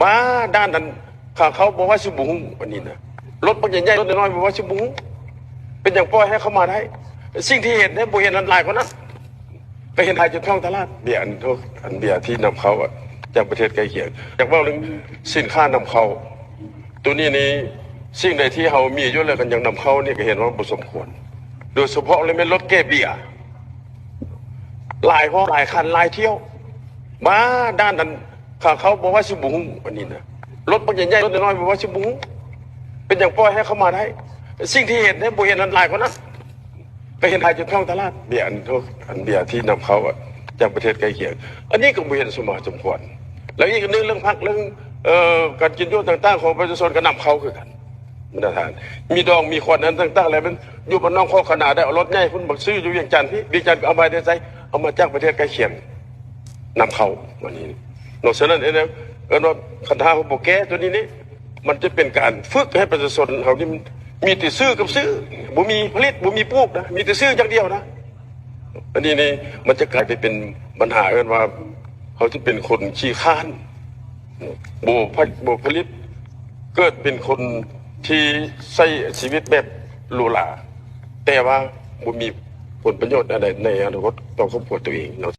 มาด้านนั้นเขาบอกว่าชิบุงอันนี้นะรถปัญญาใหญ่รถน้อยบอกว่าชิบุงเป็นอย่างปล่อยให้เขามาได้สิ่งที่เห็นเนี่ยบุเห็นอันหลายกว่านั้นไปเห็นไทยจนท่องตลาดเบียร์อันเบียร์ที่นำเขาจากประเทศใกล้เคียงจากว่าเรื่องสินค้านำเขาตัวนี้สิ่งใดที่เขามีอยู่แล้วกันยังนำเข้านี่ก็เห็นว่าบ่สมควรโดยเฉพาะเลยเป็นรถแก้เบียร์หลายห้อหลายคันหลายเที่ยวมาด้านนั้นเขาบอกว่าชิบุงอันนี้นะรถปัญญาใหญ่รถน้อยบอกว่าชิบุงเป็นอย่างปล่อยให้เขามาได้สิ่งที่เห็นเนี่ยบุเห็นอันหลายกว่านั้นไปเห็นไทยจนท่องตลาดเบียร์อันเบียร์ที่นำเขาจากประเทศใกล้เคียงอันนี้ก็บุเห็นสมควรแล้วอีกเรื่องพักเรื่องการกินยุ่ต่างๆของประชาชนก็นำเขาคือกันมาตรฐานมีดองมีควันนั้นต่างๆอะไรมันอยู่บนน้องข้อขนาดได้เอารถใหญ่คุณบักซื้ออยู่เวียงจันทร์พี่เวียงจันทร์ก็เอามาได้ใจเอามาจากประเทศใกล้เคียงนำเขาวันนี้นอกจากนั้นเองว่าคันธาของโปแกตัวนี้มันจะเป็นการฝึกให้ประชาชนเขาที่มีแต่ซื้อกับซื้อบ่มีผลิตบ่มีปลูกนะมีแต่ซื้ออย่างเดียวนะอันนี้มันจะกลายไปเป็นปัญหากันว่าเขาจะเป็นคนขี้ข้านโบผลิตเกิดเป็นคนที่ใช้ชีวิตแบบหรูหราแต่ว่าบ่มีผลประโยชน์อะไรในอนาคตต่อครอบครัวตัวเองเนาะ